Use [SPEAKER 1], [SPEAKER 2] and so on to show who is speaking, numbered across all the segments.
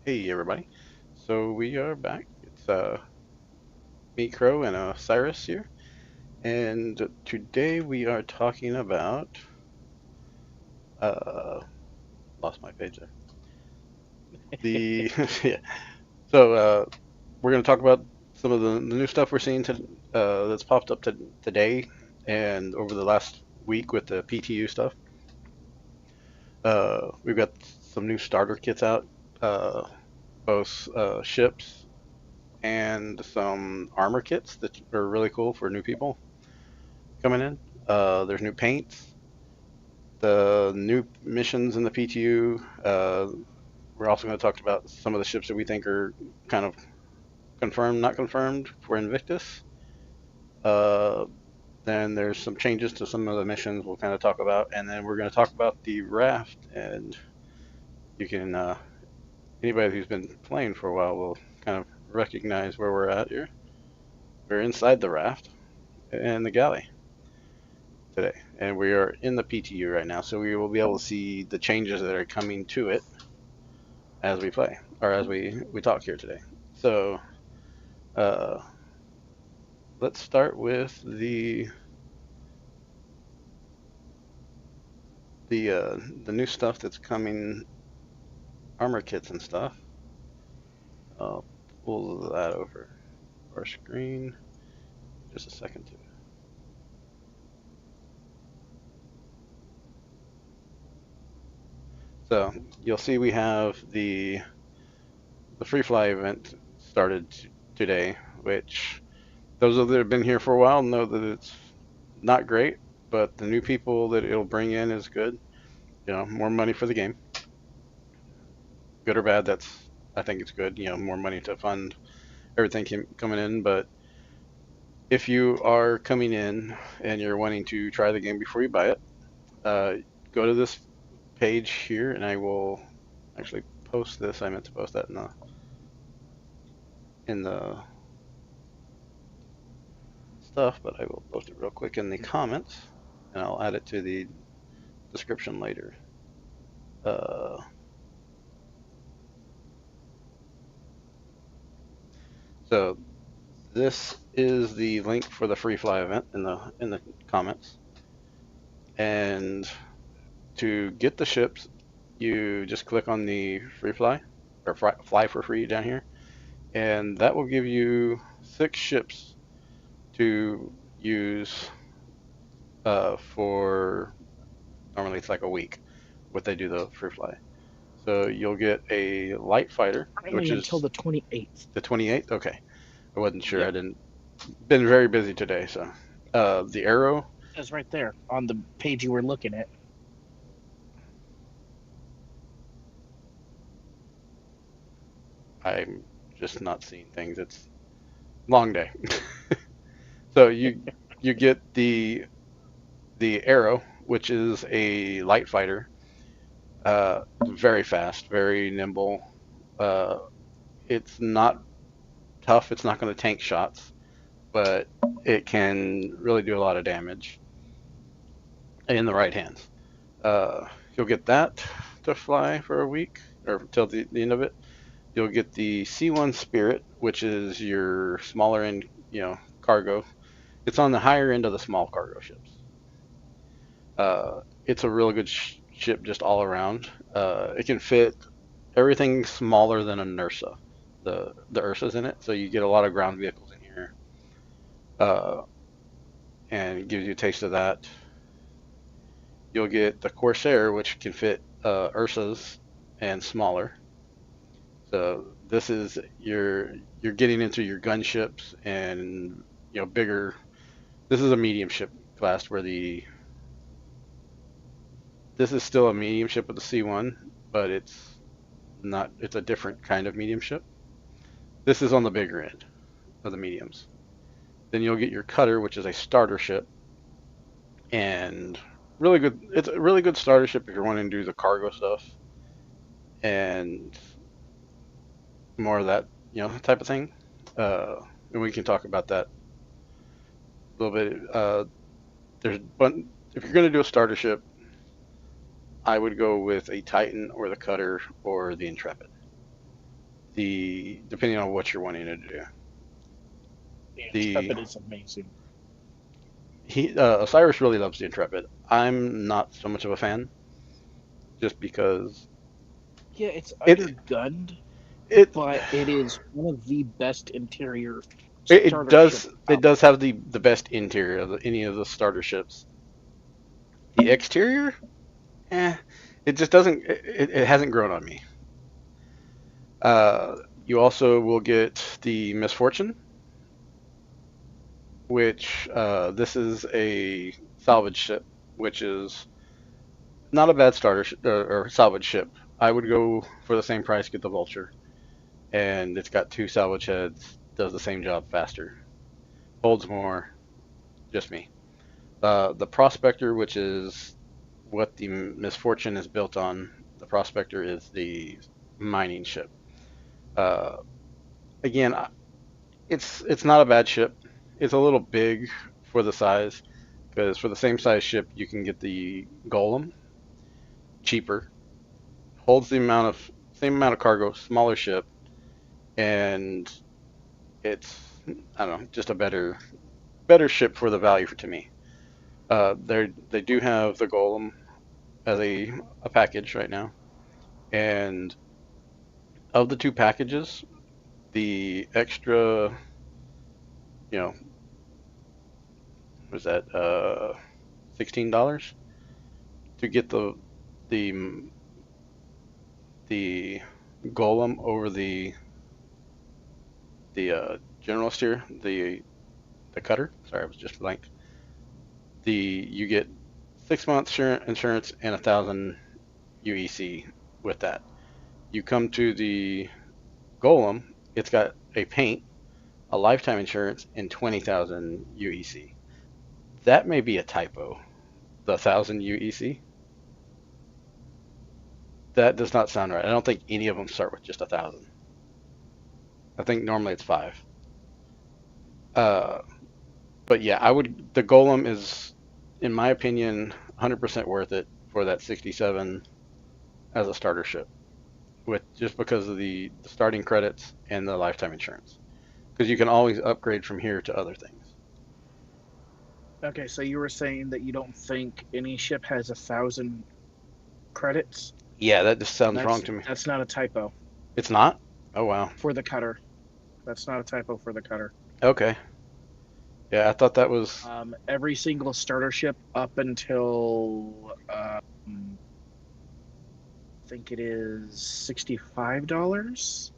[SPEAKER 1] Hey everybody. So we are back. It's me, Crow, and Cyrus here. And today we are talking about uh lost my page there. The yeah. So we're gonna talk about some of the new stuff we're seeing that's popped up today and over the last week with the PTU stuff. We've got some new starter kits out, both ships and some armor kits that are really cool for new people coming in. There's new paints, the new missions in the PTU. We're also going to talk about some of the ships that we think are kind of confirmed, not confirmed for Invictus. Uh, then there's some changes to some of the missions we'll kind of talk about, and then we're going to talk about the raft. And you can anybody who's been playing for a while will kind of recognize where we're at here. We're inside the raft and the galley today, and we are in the PTU right now, so we will be able to see the changes that are coming to it as we play or as we talk here today. So uh, let's start with the new stuff that's coming, armor kits and stuff. I'll pull that over our screen just a second too. So you'll see we have the free fly event started today, which those of that have been here for a while know that it's not great, but the new people that it'll bring in is good. You know, more money for the game, good or bad. That's I think it's good. You know, more money to fund everything coming in. But if you are coming in and you're wanting to try the game before you buy it, uh, go to this page here, and I will actually post this. I meant to post that in the stuff, but I will post it real quick in the comments, and I'll add it to the description later. Uh, so this is the link for the free fly event in the comments. And to get the ships, you just click on the free fly or fly for free down here, and that will give you 6 ships to use for normally it's like a week what they do the free fly. So you'll get a light fighter, which
[SPEAKER 2] Only until
[SPEAKER 1] is
[SPEAKER 2] the 28th.
[SPEAKER 1] the 28th. Okay, I wasn't sure. I
[SPEAKER 2] Yep.
[SPEAKER 1] didn't been very busy today, so the arrow.
[SPEAKER 2] It says right there on the page you were looking at.
[SPEAKER 1] I'm just not seeing things. It's long day. So you get the arrow, which is a light fighter, very fast, very nimble. Uh, it's not tough. It's not going to tank shots, but it can really do a lot of damage in the right hands. You'll get that to fly for a week or till the end of it. You'll get the C1 Spirit, which is your smaller end, cargo. It's on the higher end of the small cargo ships. It's a really good ship just all around. It can fit everything smaller than an Ursa. The Ursa's in it, so you get a lot of ground vehicles in here, uh, and it gives you a taste of that. You'll get the Corsair, which can fit Ursas and smaller. So this is you're getting into your gunships and bigger. This is a medium ship class where the this is still a medium ship with the C1, but it's not. It's a different kind of medium ship. This is on the bigger end of the mediums. Then you'll get your cutter, which is a starter ship, and really good. It's a really good starter ship if you're wanting to do the cargo stuff and more of that type of thing. Uh, and we can talk about that a little bit. But if you're going to do a starter ship, I would go with a Titan or the Cutter or the Intrepid. depending on what you're wanting to do.
[SPEAKER 2] The
[SPEAKER 1] The
[SPEAKER 2] Intrepid is amazing.
[SPEAKER 1] Osiris really loves the Intrepid. I'm not so much of a fan, just because
[SPEAKER 2] Yeah, it's
[SPEAKER 1] it
[SPEAKER 2] undergunned,
[SPEAKER 1] it
[SPEAKER 2] but it is one of the best interior
[SPEAKER 1] it
[SPEAKER 2] starter
[SPEAKER 1] does
[SPEAKER 2] ships out there.
[SPEAKER 1] have the best interior of any of the starter ships. The exterior, eh, it just doesn't. It hasn't grown on me. Uh, you also will get the Misfortune, which this is a salvage ship, which is not a bad starter or salvage ship. I would go for the same price, get the Vulture, and it's got two salvage heads, does the same job faster, holds more. Just me. The Prospector, which is what the Misfortune is built on, the Prospector is the mining ship. Uh, again, it's not a bad ship. It's a little big for the size, because for the same size ship you can get the Golem cheaper, holds the amount of same amount of cargo, smaller ship, and it's I don't know, just a better ship for the value to me. They do have the Golem as a package right now, and of the two packages, the extra, you know, was that $16 to get the the Golem over the general steer, the cutter. Sorry, I was just blank. You get 6 months insurance and 1,000 UEC with that. You come to the Golem, it's got a paint, a lifetime insurance, and 20,000 UEC. That may be a typo. The 1,000 UEC. That does not sound right. I don't think any of them start with just 1,000. I think normally it's five. Uh, but yeah, I would. The Golem is, in my opinion, 100% worth it for that 67 as a starter ship, with just because of the starting credits and the lifetime insurance. Because you can always upgrade from here to other things.
[SPEAKER 2] Okay, so you were saying that you don't think any ship has 1,000 credits?
[SPEAKER 1] Yeah, that just sounds wrong
[SPEAKER 2] That's
[SPEAKER 1] to me.
[SPEAKER 2] that's not a typo
[SPEAKER 1] It's not? Oh wow.
[SPEAKER 2] for the cutter. That's not a typo for the cutter.
[SPEAKER 1] Okay. Yeah, I thought that was.
[SPEAKER 2] Every single starter ship up until I think it is $65.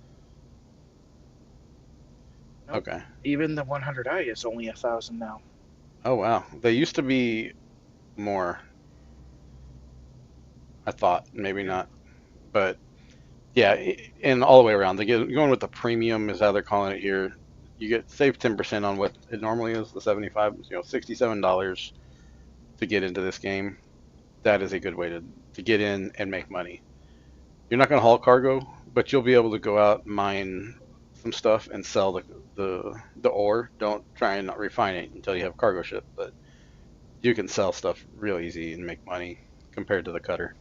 [SPEAKER 2] Nope.
[SPEAKER 1] Okay.
[SPEAKER 2] Even the 100i is only 1,000 now.
[SPEAKER 1] Oh wow. They used to be more. I thought maybe
[SPEAKER 2] Yep.
[SPEAKER 1] not, but yeah, and all the way around. They get going with the premium is how they're calling it here. You get save 10% on what it normally is, the 75, $67 to get into this game. That is a good way to get in and make money. You're not going to haul cargo, but you'll be able to go out, mine some stuff, and sell the ore. Don't try and not refine it until you have a cargo ship, but you can sell stuff real easy and make money compared to the cutter.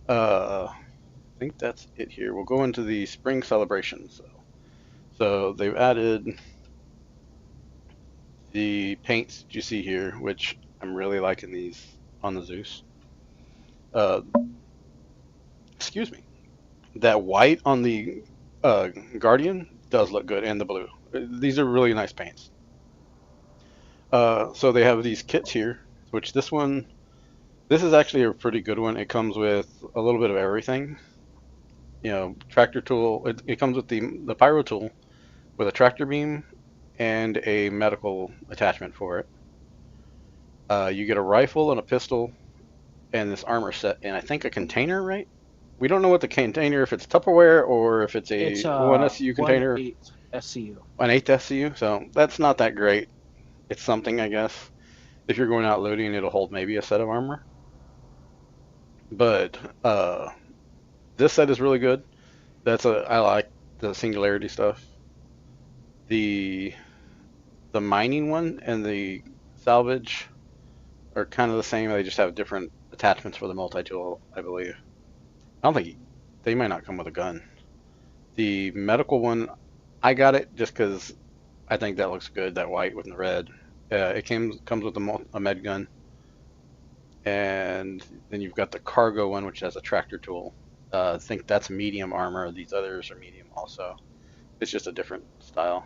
[SPEAKER 1] I think that's it here. We'll go into the spring celebrations. So they've added the paints that you see here, which I'm really liking these on the Zeus. Uh, excuse me. That white on the Guardian does look good, and the blue. These are really nice paints. So they have these kits here, which this is actually a pretty good one. It comes with a little bit of everything. Tractor tool. It comes with the pyro tool with a tractor beam and a medical attachment for it. You get a rifle and a pistol and this armor set, and I think a container, right? We don't know what the container, if it's Tupperware or if it's
[SPEAKER 2] It's
[SPEAKER 1] a one
[SPEAKER 2] a
[SPEAKER 1] SCU
[SPEAKER 2] one
[SPEAKER 1] container,
[SPEAKER 2] eighth SCU.
[SPEAKER 1] an eighth SCU. So that's not that great. It's something, I guess. If you're going out looting, it'll hold maybe a set of armor. But this set is really good. I like the singularity stuff. The the mining one and the salvage are kind of the same. They just have different attachments for the multi tool, I believe. I don't think they might not come with a gun. The medical one, I got it just because I think that looks good, that white with the red. It comes with a med gun, and then you've got the cargo one, which has a tractor tool. I think that's medium armor. These others are medium also. It's just a different style.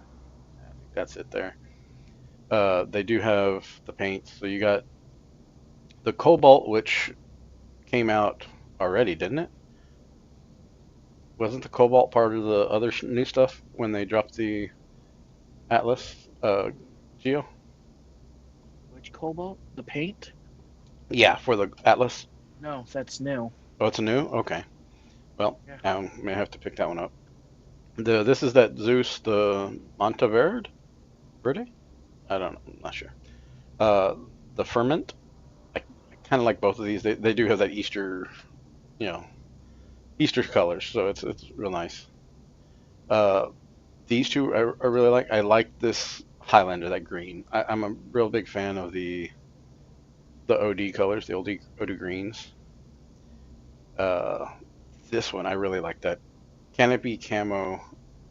[SPEAKER 1] I think that's it there. They do have the paints. So you got the Cobalt, which came out already, didn't it? Wasn't the Cobalt part of the other new stuff when they dropped the Atlas Geo?
[SPEAKER 2] Which cobalt? The paint?
[SPEAKER 1] Yeah, for the Atlas.
[SPEAKER 2] No, that's new.
[SPEAKER 1] Oh, it's a new? Okay. Well,
[SPEAKER 2] Yeah.
[SPEAKER 1] I may have to pick that one up. This is that Zeus, the Monteverde? Verde? I don't know. I'm not sure. Uh, the Ferment. I kind of like both of these. They do have that Easter, you know, Easter colors, so it's real nice. Uh, these two I really like. I like this Highlander, that green. I'm a real big fan of the OD colors, the OD greens. Uh, this one I really like that canopy camo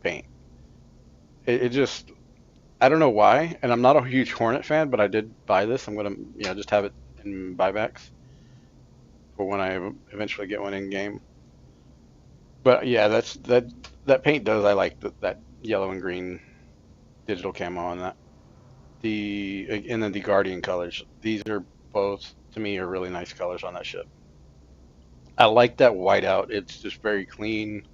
[SPEAKER 1] paint. It just I don't know why, and I'm not a huge Hornet fan, but I did buy this. I'm gonna just have it in buybacks for when I eventually get one in game. But yeah, that paint does. I like that yellow and green digital camo on that. And then the Guardian colors. These are both to me are really nice colors on that ship. I like that whiteout. It's just very clean,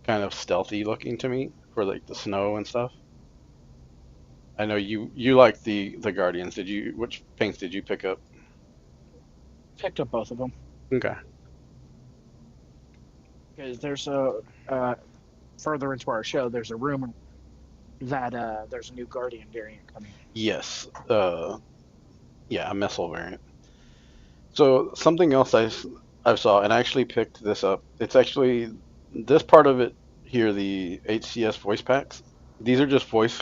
[SPEAKER 1] kind of stealthy looking to me for like the snow and stuff. I know you like the Guardians. Which paints did you pick up?
[SPEAKER 2] Picked up both of them
[SPEAKER 1] Okay.
[SPEAKER 2] because there's a further into our show. There's a rumor that there's a new Guardian variant coming.
[SPEAKER 1] Yes. Yeah, a missile variant. So something else I saw, and I actually picked this up. It's actually this part of it here, the HCS voice packs. These are just voice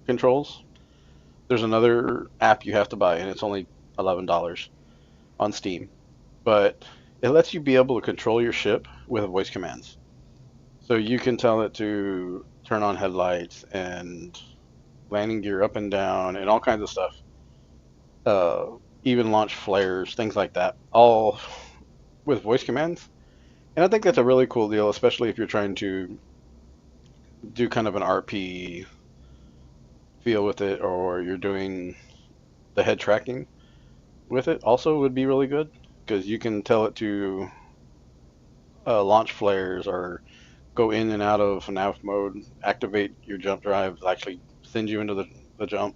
[SPEAKER 1] controls. There's another app you have to buy, and it's only $11 on Steam. But it lets you be able to control your ship with voice commands. So you can tell it to turn on headlights and landing gear up and down and all kinds of stuff. Uh, Even launch flares, things like that, all with voice commands. And I think that's a really cool deal, especially if you're trying to do kind of an RP feel with it, or you're doing the head tracking with it. Also, would be really good because you can tell it to launch flares or go in and out of nav mode, activate your jump drive, actually send you into the jump.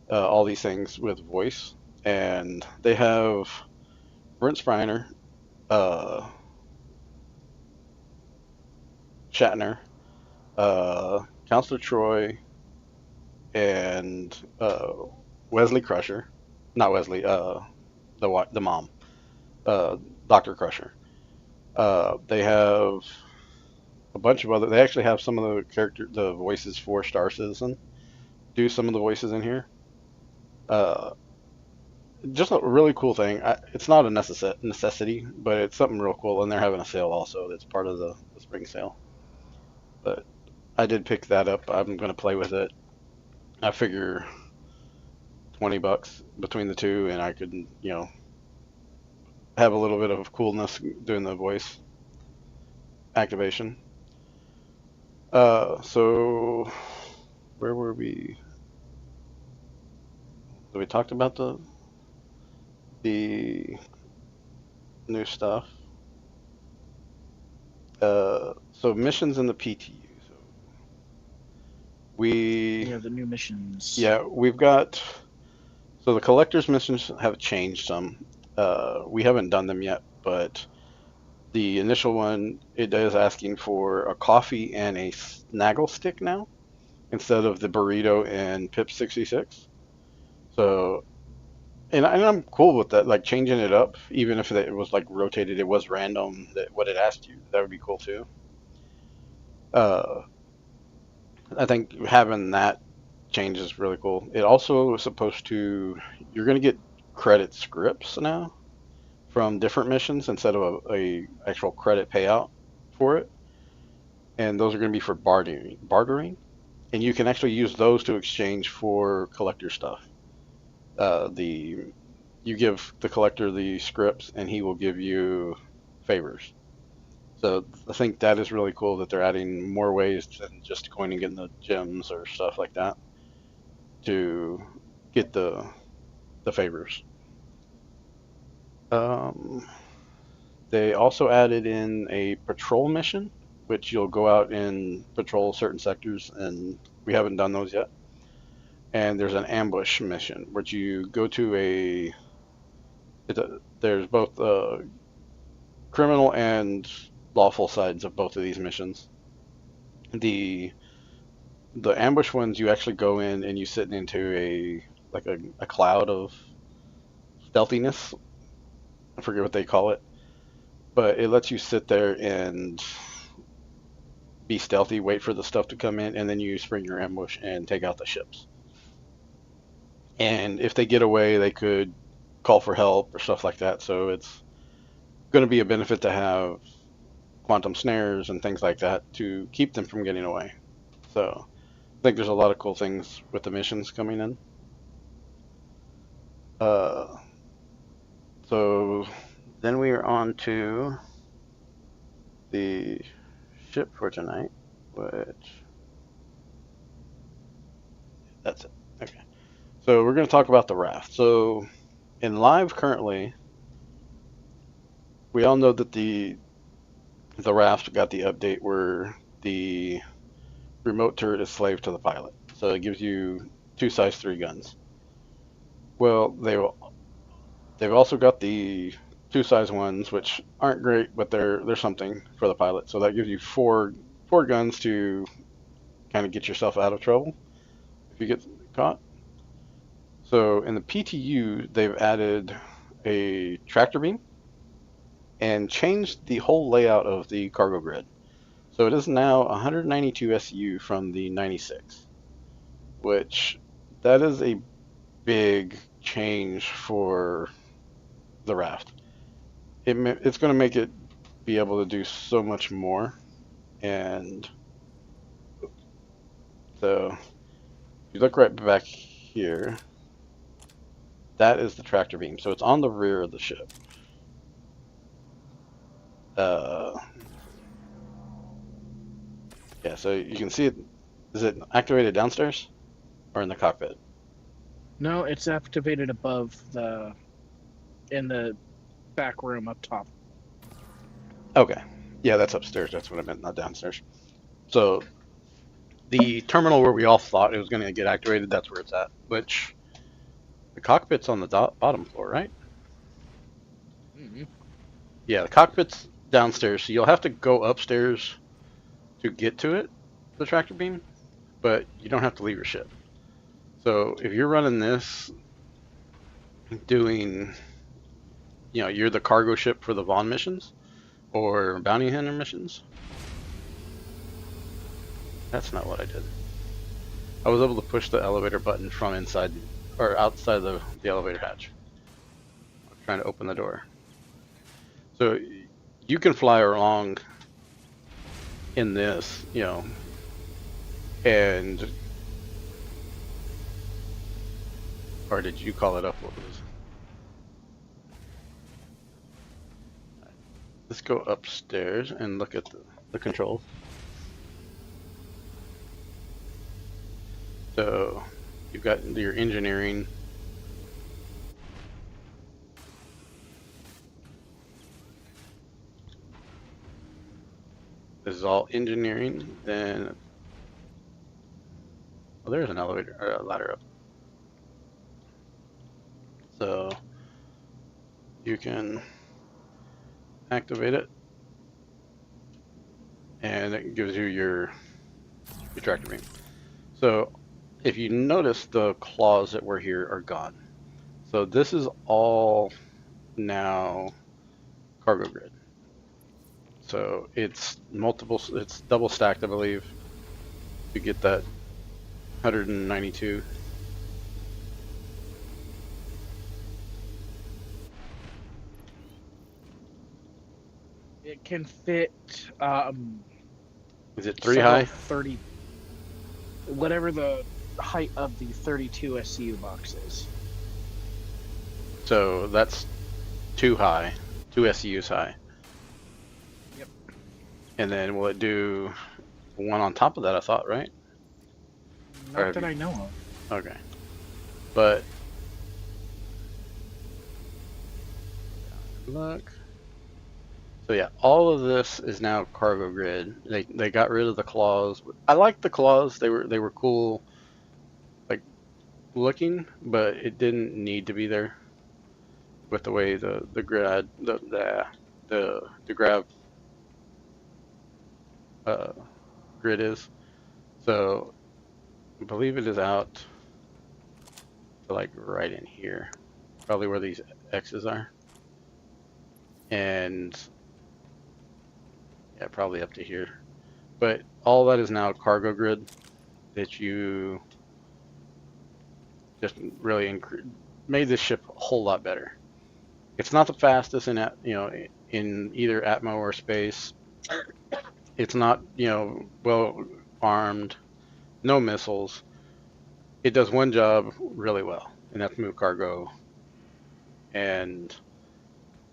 [SPEAKER 1] All these things with voice, and they have Brent Spiner, uh, Shatner, Counselor Troy, and Wesley Crusher. Not Wesley. The mom. Uh, Doctor Crusher. They have a bunch of other. They actually have some of the voices for Star Citizen. Do some of the voices in here. Uh, just a really cool thing. It's not a necessity, but it's something real cool. And they're having a sale also. That's part of the spring sale. But I did pick that up. I'm going to play with it. I figure $20 between the two, and I could, have a little bit of coolness doing the voice activation. So where were we? So we talked about the new stuff. So missions in the PTU. So
[SPEAKER 2] Yeah, the new missions.
[SPEAKER 1] we've got. So the collector's missions have changed some. We haven't done them yet, but the initial one, it is asking for a coffee and a snaggle stick now instead of the burrito and Pip 66. So, and I'm cool with that, like changing it up, even if it was like rotated, it was random that what it asked you. That would be cool too. Uh, I think having that change is really cool. It also was supposed to, you're going to get credit scripts now from different missions instead of a actual credit payout for it. and those are going to be for bartering, and you can actually use those to exchange for collector stuff. The You give the collector the scripts, and he will give you favors. So I think that is really cool that they're adding more ways than just going and getting the gems or stuff like that to get the favors. Um, they also added in a patrol mission, which you'll go out and patrol certain sectors, and we haven't done those yet. And there's an ambush mission, which you go to there's both criminal and lawful sides of both of these missions. The the ambush ones, you actually go in and you sit into a cloud of stealthiness. I forget what they call it, but it lets you sit there and be stealthy, wait for the stuff to come in, and then you spring your ambush and take out the ships. And if they get away, they could call for help or stuff like that. So it's going to be a benefit to have quantum snares and things like that to keep them from getting away. So I think there's a lot of cool things with the missions coming in. Uh, so then we are on to the ship for tonight, which that's it. Okay. So we're going to talk about the raft. So in live currently, we all know that the raft got the update where the remote turret is slave to the pilot. So it gives you two size 3 guns. Well, they've also got the two size ones, which aren't great, but they're something for the pilot. So that gives you four guns to kind of get yourself out of trouble if you get caught. So in the PTU, they've added a tractor beam and changed the whole layout of the cargo grid. So it is now 192 SU from the 96, which that is a big change for the raft. It's going to make it be able to do so much more. And so if you look right back here, that is the tractor beam. So it's on the rear of the ship. Uh, yeah, so you can see it. Is it activated downstairs or in the cockpit?
[SPEAKER 2] No, it's activated above in the back room up top.
[SPEAKER 1] Okay. Yeah, that's upstairs. That's what I meant, not downstairs. So the terminal where we all thought it was going to get activated, that's where it's at. Which the cockpit's on the bottom floor, right?
[SPEAKER 2] Mm-hmm.
[SPEAKER 1] Yeah, the cockpit's downstairs, so you'll have to go upstairs to get to it, the tractor beam, but you don't have to leave your ship. So if you're running this, doing, you're the cargo ship for the Vaughn missions or bounty hunter missions. That's not what I did. I was able to push the elevator button from inside or outside the elevator hatch. I'm trying to open the door. So you can fly along in this, and or did you call it up? What was? Let's go upstairs and look at the controls. So you've got your engineering. This is all engineering. Then, well, there's an elevator or a ladder up. So you can activate it, and it gives you your tractor beam. So if you notice, the claws that were here are gone. So this is all now cargo grid. So it's double stacked, I believe, to get that 192.
[SPEAKER 2] It can fit
[SPEAKER 1] Is it 3
[SPEAKER 2] several
[SPEAKER 1] high?
[SPEAKER 2] 30, whatever the height of the 32 SCU box is.
[SPEAKER 1] So that's 2 high, 2 SCUs high.
[SPEAKER 2] Yep.
[SPEAKER 1] And then will it do one on top of that, I thought, right? Or
[SPEAKER 2] Not
[SPEAKER 1] have
[SPEAKER 2] that
[SPEAKER 1] you?
[SPEAKER 2] I know of.
[SPEAKER 1] Okay. But look. So yeah, all of this is now cargo grid. They got rid of the claws. I like the claws. They were cool, like looking, but it didn't need to be there with the way the grid the grav uh, grid is. So I believe it is out to like right in here, probably where these X's are, and yeah, probably up to here. But all that is now cargo grid that you just really made this ship a whole lot better. It's not the fastest in in either Atmo or space. It's not well armed, no missiles. It does one job really well, and that's move cargo, and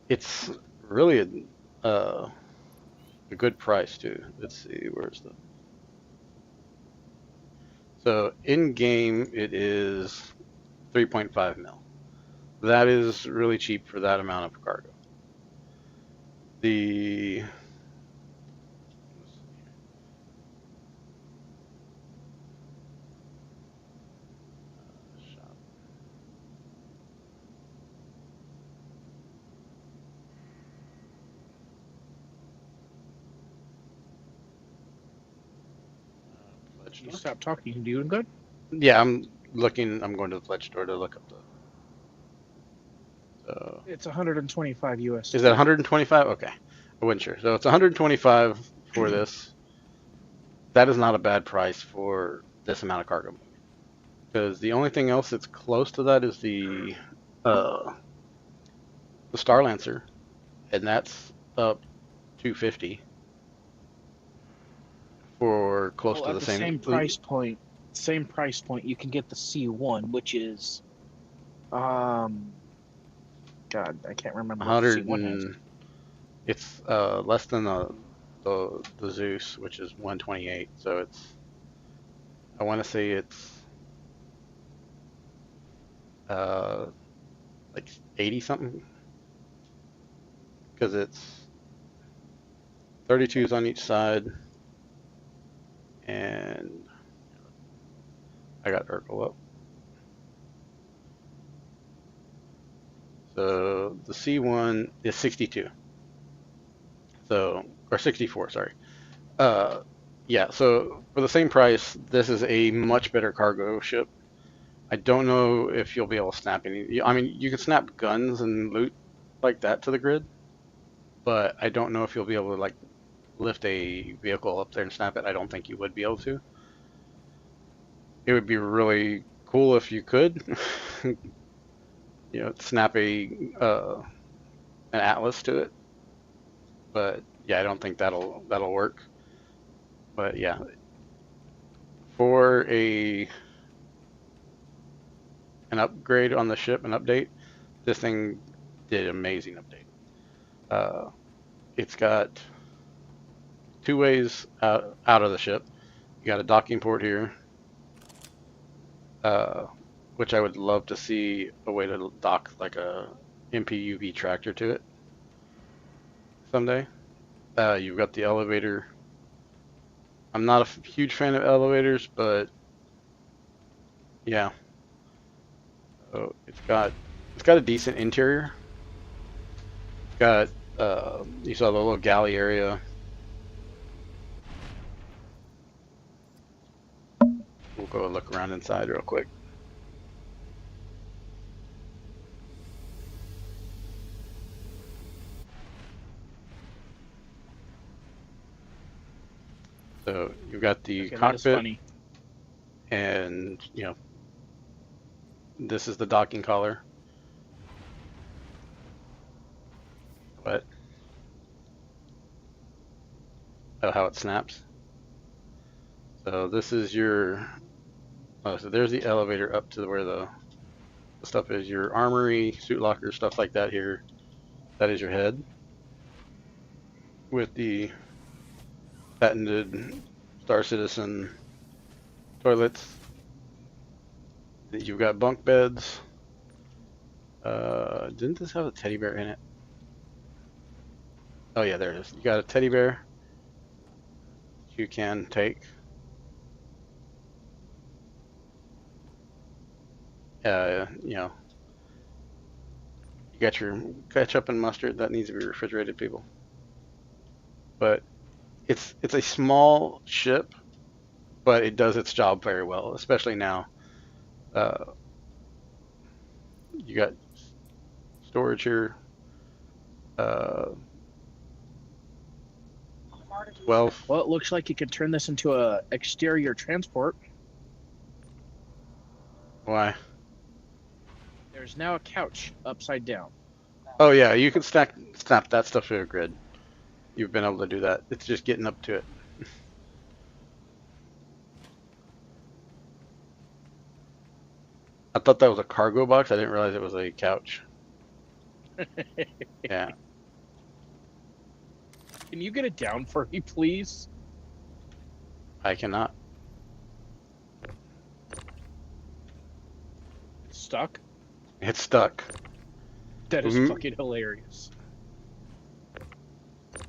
[SPEAKER 1] it's really a good price too. Let's see, where's the so in game it is 3.5 mil. That is really cheap for that amount of cargo. The shop pledge
[SPEAKER 2] You
[SPEAKER 1] store.
[SPEAKER 2] stop talking. You doing good?
[SPEAKER 1] Yeah, I'm looking. I'm going to the pledge store to look up the.
[SPEAKER 2] It's 125
[SPEAKER 1] Is that
[SPEAKER 2] USD.
[SPEAKER 1] 125? Okay, I wasn't sure. So it's 125 for this. That is not a bad price for this amount of cargo. Because the only thing else that's close to that is uh the Star Lancer, and that's up 250 for close
[SPEAKER 2] Well,
[SPEAKER 1] to
[SPEAKER 2] at
[SPEAKER 1] the
[SPEAKER 2] the
[SPEAKER 1] same.
[SPEAKER 2] same price point, you can get the C1, which is, um, God, I can't remember what the
[SPEAKER 1] 100
[SPEAKER 2] C1 is.
[SPEAKER 1] and it's less than the Zeus, which is 128. So it's I want to say it's uh like 80 something because it's 32s on each side, and I got Urkel up. So the C1 is 62. So or 64, sorry. Uh, yeah. So for the same price, this is a much better cargo ship. I don't know if you'll be able to snap any. I mean, you can snap guns and loot like that to the grid, but I don't know if you'll be able to like lift a vehicle up there and snap it. I don't think you would be able to. It would be really cool if you could, snap an Atlas to it. But yeah, I don't think that'll work. But yeah, for a an upgrade on the ship, an update, this thing did an amazing update. Uh, it's got two ways out of the ship. You got a docking port here, uh, which I would love to see a way to dock like a MPUV tractor to it someday. You've got the elevator. I'm not a huge fan of elevators, but yeah, it's got a decent interior. It's got you saw the little galley area. We'll go look around inside real quick. So you've got the
[SPEAKER 2] Okay, that is
[SPEAKER 1] cockpit,
[SPEAKER 2] funny.
[SPEAKER 1] and this is the docking collar. But oh, how it snaps. So this is your. Oh, so there's the elevator up to where the stuff is. Your armory, suit locker, stuff like that here. That is your head with the patented Star Citizen toilets. You've got bunk beds. Didn't this have a teddy bear in it? Oh yeah, there it is. You got a teddy bear you can take. You know, you got your ketchup and mustard that needs to be refrigerated, people. But it's a small ship, but it does its job very well, especially now. Uh, you got storage here. Uh, 12.
[SPEAKER 2] Well, it looks like you could turn this into a exterior transport.
[SPEAKER 1] Why?
[SPEAKER 2] There's now a couch upside down.
[SPEAKER 1] Oh yeah, you can snap that stuff to a grid. You've been able to do that. It's just getting up to it. I thought that was a cargo box. I didn't realize it was a couch. Yeah.
[SPEAKER 2] Can you get it down for me, please?
[SPEAKER 1] I cannot.
[SPEAKER 2] It's stuck?
[SPEAKER 1] It's stuck.
[SPEAKER 2] That is fucking hilarious.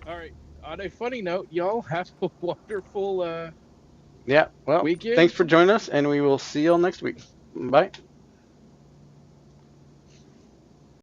[SPEAKER 2] Alright, on a funny note, y'all have a wonderful
[SPEAKER 1] Yeah, well,
[SPEAKER 2] weekend.
[SPEAKER 1] thanks for joining us, and we will see y'all next week. Bye.